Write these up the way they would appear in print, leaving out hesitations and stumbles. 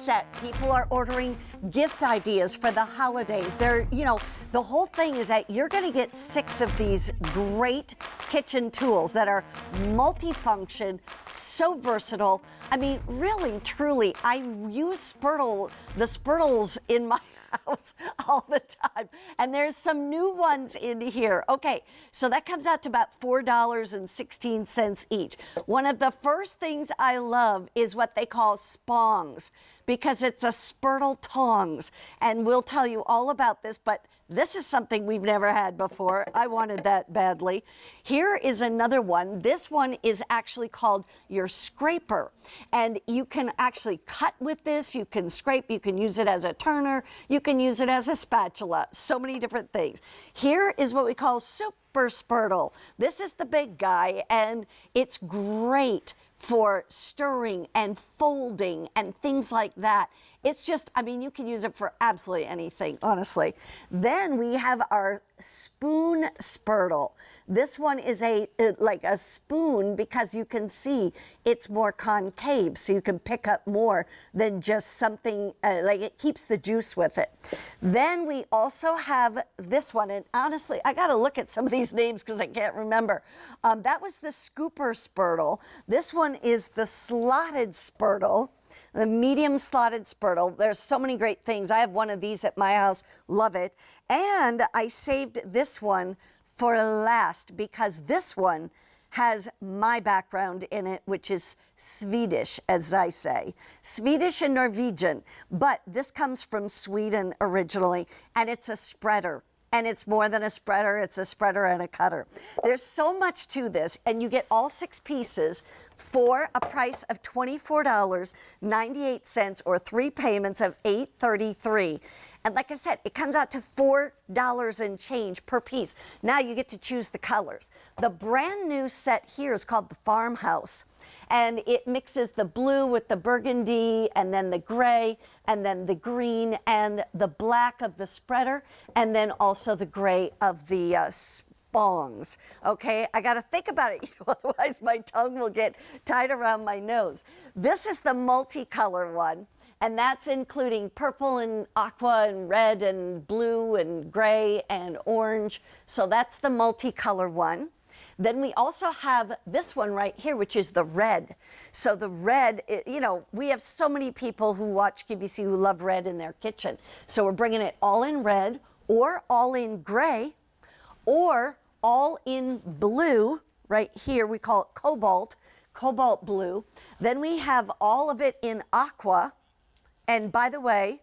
set. People are ordering gift ideas for the holidays. They're, you know, the whole thing is that you're going to get 6 of these great kitchen tools that are multifunction, so versatile. I mean, really, truly, I use the Spurtles in my house all the time. And there's some new ones in here. Okay, so that comes out to about $4.16 each. One of the first things I love is what they call spongs, because it's a Spurtle tongs. And we'll tell you all about this, but this is something we've never had before. I wanted that badly. Here is another one. This one is actually called your scraper. And you can actually cut with this. You can scrape. You can use it as a turner. You can use it as a spatula. So many different things. Here is what we call Super Spurtle. This is the big guy, and it's great for stirring and folding and things like that. It's just, I mean, you can use it for absolutely anything, honestly. Then we have our Spoon Spurtle. This one is like a spoon, because you can see it's more concave, so you can pick up more than just something, like it keeps the juice with it. Then we also have this one, and honestly, I gotta look at some of these names because I can't remember. That was the Scooper Spurtle. This one is the Slotted Spurtle. The medium slotted Spurtle. There's so many great things. I have one of these at my house. Love it. And I saved this one for last, because this one has my background in it, which is Swedish, as I say. Swedish and Norwegian. But this comes from Sweden originally, and it's a spreader. And it's more than a spreader, it's a spreader and a cutter. There's so much to this, and you get all 6 pieces for a price of $24.98, or 3 payments of $8.33. And like I said, it comes out to $4 and change per piece. Now you get to choose the colors. The brand new set here is called the Farmhouse. And it mixes the blue with the burgundy, and then the gray, and then the green, and the black of the spreader, and then also the gray of the spongs. Okay, I got to think about it, otherwise my tongue will get tied around my nose. This is the multicolor one, and that's including purple and aqua and red and blue and gray and orange. So that's the multicolor one. Then we also have this one right here, which is the red. So the red, you know, we have so many people who watch QVC who love red in their kitchen. So we're bringing it all in red, or all in gray, or all in blue. Right here, we call it cobalt blue. Then we have all of it in aqua. And by the way,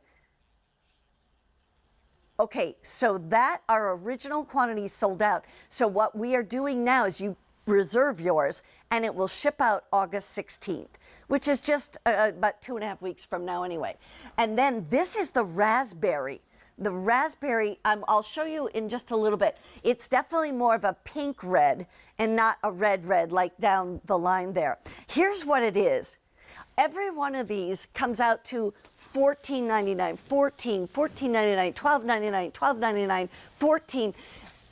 okay, so that our original quantity sold out. So what we are doing now is you reserve yours, and it will ship out August 16th, which is just about 2.5 weeks from now anyway. And then this is the raspberry. The raspberry, I'll show you in just a little bit. It's definitely more of a pink red and not a red like down the line there. Here's what it is. Every one of these comes out to $14.99, $14.99, $12.99, $12.99, $14.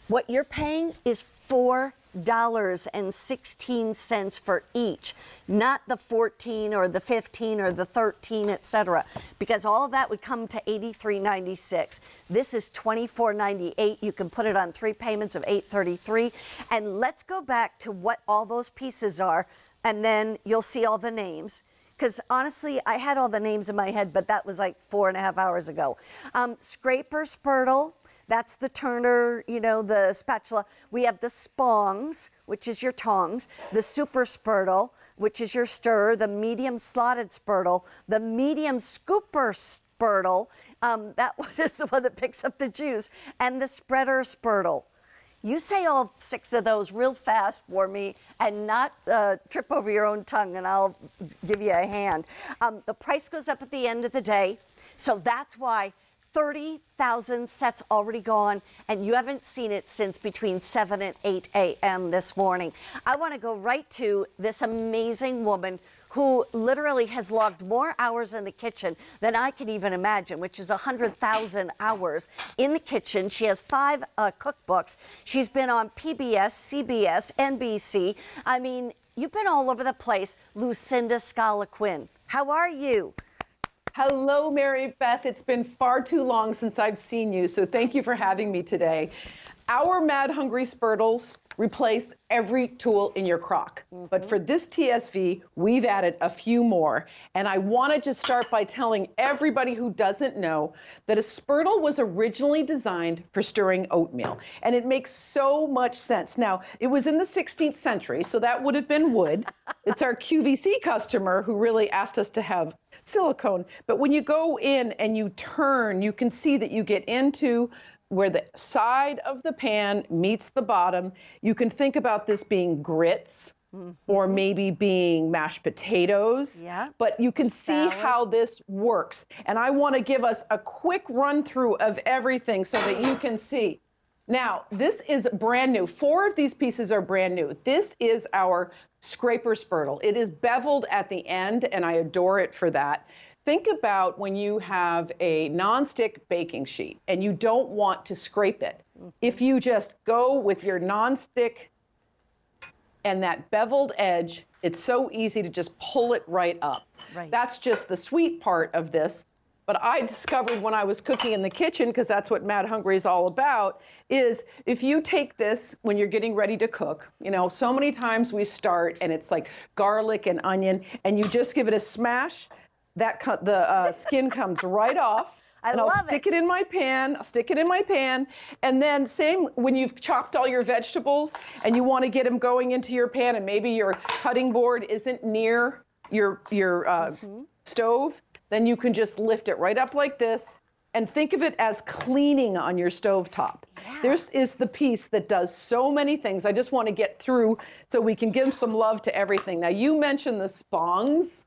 What you're paying is $4.16 for each, not the 14 or the 15 or the 13, etc. Because all of that would come to $83.96. This is $24.98. You can put it on 3 payments of $8.33. And let's go back to what all those pieces are, and then you'll see all the names. Because honestly, I had all the names in my head, but that was like 4.5 hours ago. Scraper Spurtle, that's the turner, you know, the spatula. We have the spongs, which is your tongs, the Super Spurtle, which is your stirrer, the medium slotted Spurtle, the medium scooper Spurtle, that one is the one that picks up the juice, and the spreader Spurtle. You say all 6 of those real fast for me, and not trip over your own tongue, and I'll give you a hand. The price goes up at the end of the day, so that's why 30,000 sets already gone, and you haven't seen it since between 7 and 8 a.m. this morning. I want to go right to this amazing woman who literally has logged more hours in the kitchen than I can even imagine, which is 100,000 hours in the kitchen. She has 5 cookbooks. She's been on PBS, CBS, NBC. I mean, you've been all over the place. Lucinda Scala Quinn, how are you? Hello, Mary Beth. It's been far too long since I've seen you, so thank you for having me today. Our Mad Hungry Spurtles replace every tool in your crock. But for this TSV, we've added a few more. And I want to just start by telling everybody who doesn't know that a Spurtle was originally designed for stirring oatmeal. And it makes so much sense. Now, it was in the 16th century, so that would have been wood. It's our QVC customer who really asked us to have silicone. But when you go in and you turn, you can see that you get into where the side of the pan meets the bottom. You can think about this being grits or maybe being mashed potatoes, but you can see how this works. And I want to give us a quick run through of everything so that you can see. Now, this is brand new. 4 of these pieces are brand new. This is our scraper spurtle. It is beveled at the end, and I adore it for that. Think about when you have a nonstick baking sheet and you don't want to scrape it. If you just go with your nonstick and that beveled edge, it's so easy to just pull it right up. That's just the sweet part of this. But I discovered when I was cooking in the kitchen, because that's what Mad Hungry is all about, is if you take this when you're getting ready to cook, you know, so many times we start and it's like garlic and onion, and you just give it a smash, the skin comes right off. I'll stick it in my pan. I'll stick it in my pan. And then same when you've chopped all your vegetables and you want to get them going into your pan and maybe your cutting board isn't near your stove, then you can just lift it right up like this and think of it as cleaning on your stovetop. This is the piece that does so many things. I just want to get through so we can give some love to everything. Now, you mentioned the spongs.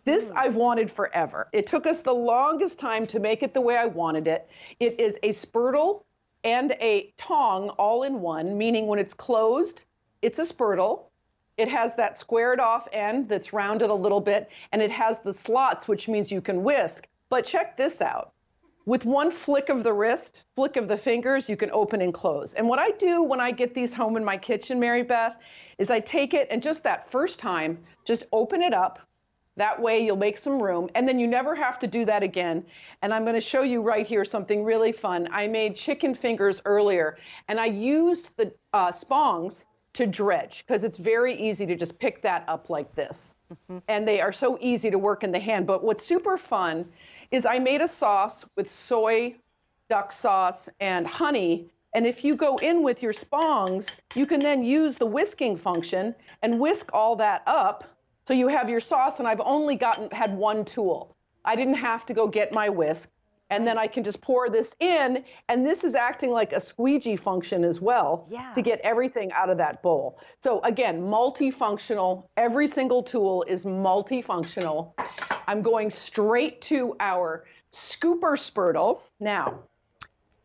This I've wanted forever. It took us the longest time to make it the way I wanted it. It is a spurtle and a tong all in one, meaning when it's closed, it's a spurtle. It has that squared off end that's rounded a little bit, and it has the slots, which means you can whisk. But check this out. With one flick of the wrist, flick of the fingers, you can open and close. And what I do when I get these home in my kitchen, Mary Beth, is I take it and just that first time, just open it up. That way you'll make some room, and then you never have to do that again. And I'm going to show you right here something really fun. I made chicken fingers earlier, and I used the spongs to dredge, because it's very easy to just pick that up like this. And they are so easy to work in the hand. But what's super fun is I made a sauce with soy, duck sauce, and honey. And if you go in with your spongs, you can then use the whisking function and whisk all that up. So you have your sauce, and I've only had one tool. I didn't have to go get my whisk. And then I can just pour this in, and this is acting like a squeegee function as well to get everything out of that bowl. So again, multifunctional. Every single tool is multifunctional. I'm going straight to our scooper spurtle. Now,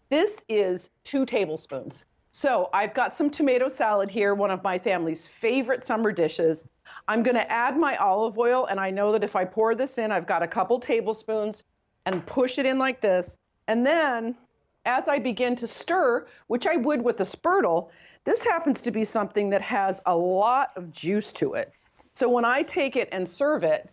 this is 2 tablespoons. So I've got some tomato salad here, one of my family's favorite summer dishes. I'm going to add my olive oil, and I know that if I pour this in, I've got a couple tablespoons, and push it in like this. And then as I begin to stir, which I would with a spurtle, this happens to be something that has a lot of juice to it. So when I take it and serve it,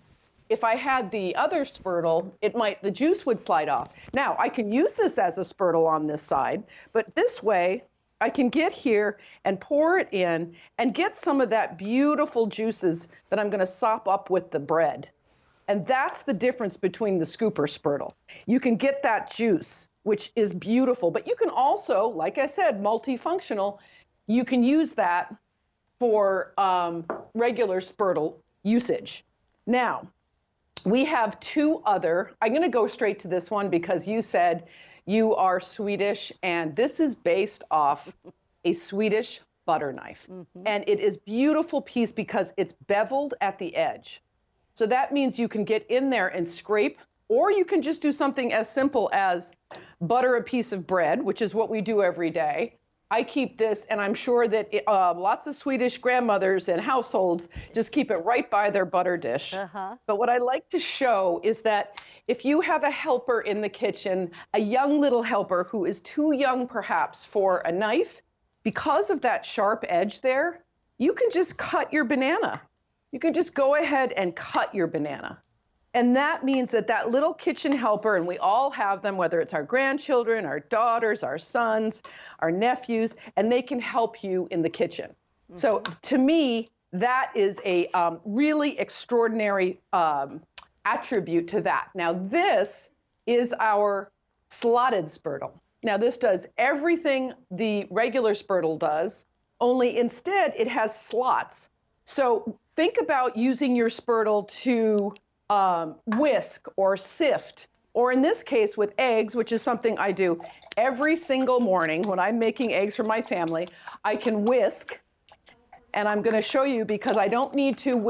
if I had the other spurtle, the juice would slide off. Now, I can use this as a spurtle on this side, but this way I can get here and pour it in and get some of that beautiful juices that I'm going to sop up with the bread. And that's the difference between the scooper spurtle. You can get that juice, which is beautiful, but you can also, like I said, multifunctional. You can use that for regular spurtle usage. Now, we have 2 other. I'm going to go straight to this one because you said you are Swedish, and this is based off a Swedish butter knife. And it is a beautiful piece because it's beveled at the edge. So that means you can get in there and scrape, or you can just do something as simple as butter a piece of bread, which is what we do every day. I keep this, and I'm sure that lots of Swedish grandmothers and households just keep it right by their butter dish. But what I like to show is that if you have a helper in the kitchen, a young little helper who is too young perhaps for a knife, because of that sharp edge there, you can just cut your banana. You can just go ahead and cut your banana. And that means that that little kitchen helper, and we all have them, whether it's our grandchildren, our daughters, our sons, our nephews, and they can help you in the kitchen. So to me, that is a really extraordinary attribute to that. Now this is our slotted spurtle. Now this does everything the regular spurtle does, only instead it has slots. So think about using your spurtle to whisk or sift, or in this case with eggs, which is something I do every single morning when I'm making eggs for my family. I can whisk, and I'm going to show you because I don't need to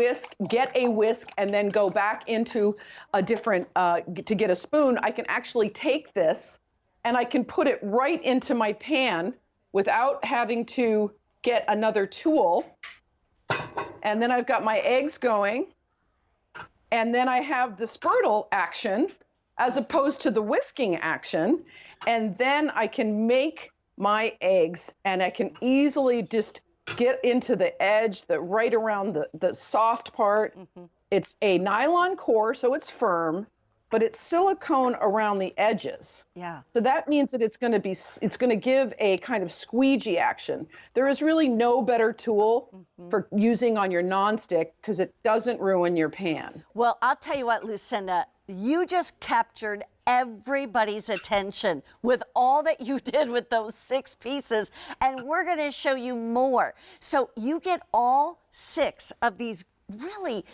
get a whisk and then go back into a different, to get a spoon. I can actually take this and I can put it right into my pan without having to get another tool. And then I've got my eggs going. And then I have the spurtle action as opposed to the whisking action. And then I can make my eggs, and I can easily just get into the edge, right around the soft part. It's a nylon core, so it's firm, but it's silicone around the edges. Yeah. So that means that it's going to give a kind of squeegee action. There is really no better tool for using on your nonstick because it doesn't ruin your pan. Well, I'll tell you what, Lucinda, you just captured everybody's attention with all that you did with those 6 pieces, and we're going to show you more. So you get all 6 of these really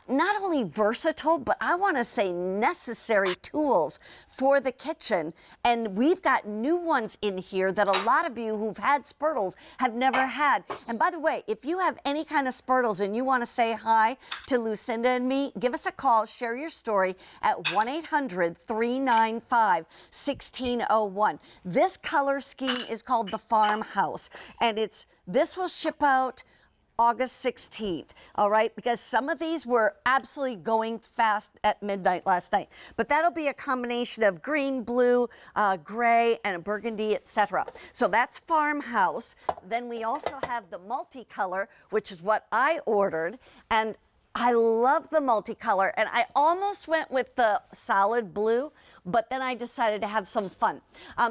not only versatile, but I want to say necessary tools for the kitchen. And we've got new ones in here that a lot of you who've had spurtles have never had. And by the way, if you have any kind of spurtles and you want to say hi to Lucinda and me, give us a call, share your story at 1-800-395-1601. This color scheme is called the Farmhouse, and this will ship out August 16th, all right? Because some of these were absolutely going fast at midnight last night. But that'll be a combination of green, blue, gray, and a burgundy, etc. So that's Farmhouse. Then we also have the Multicolor, which is what I ordered. And I love the Multicolor. And I almost went with the solid blue, but then I decided to have some fun.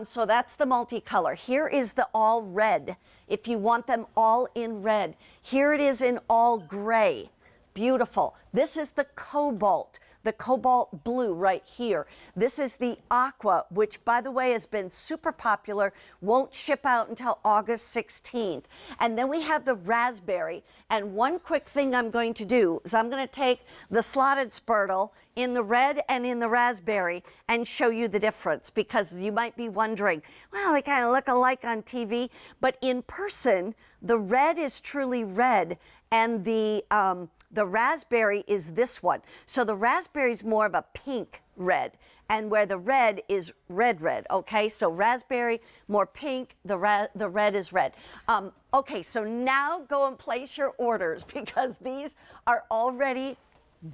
So that's the Multicolor. Here is the all red, if you want them all in red. Here it is in all gray. Beautiful. This is the cobalt blue right here. This is the aqua, which by the way has been super popular, won't ship out until August 16th. And then we have the raspberry. And one quick thing I'm going to do is I'm going to take the slotted spurtle in the red and in the raspberry and show you the difference, because you might be wondering, well, they kind of look alike on TV, but in person, the red is truly red, and the raspberry is this one. So the raspberry is more of a pink red, and where the red is red, okay? So raspberry, more pink, the red is red. Okay, so now go and place your orders, because these are already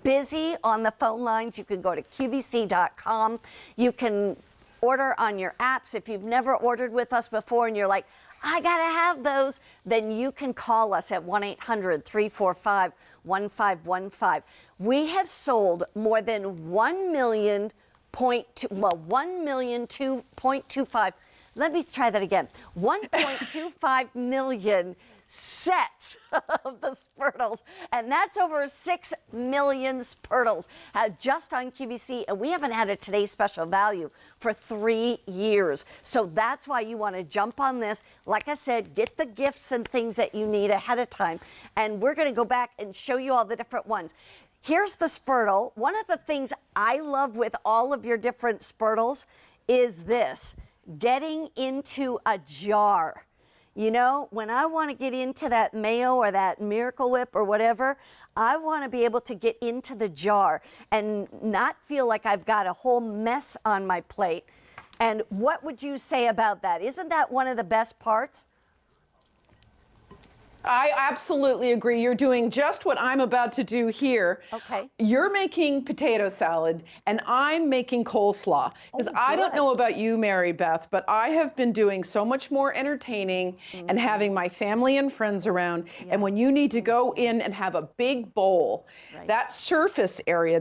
busy on the phone lines. You can go to QVC.com. You can order on your apps. If you've never ordered with us before and you're like, I gotta have those, then you can call us at 1-800-345-1515. We have sold more than 1,2.25. Let me try that again. 1.25 million sets of the spurtles, and that's over 6 million spurtles just on QVC, and we haven't had a Today's Special Value for 3 years. So that's why you want to jump on this. Like I said, get the gifts and things that you need ahead of time, and we're going to go back and show you all the different ones. Here's the spurtle. One of the things I love with all of your different spurtles is this, getting into a jar. You know, when I want to get into that mayo or that Miracle Whip or whatever, I want to be able to get into the jar and not feel like I've got a whole mess on my plate. And what would you say about that? Isn't that one of the best parts? I absolutely agree. You're doing just what I'm about to do here. Okay. You're making potato salad and I'm making coleslaw. Because I don't know about you, Mary Beth, but I have been doing so much more entertaining and having my family and friends around. And when you need to go in and have a big bowl, that surface area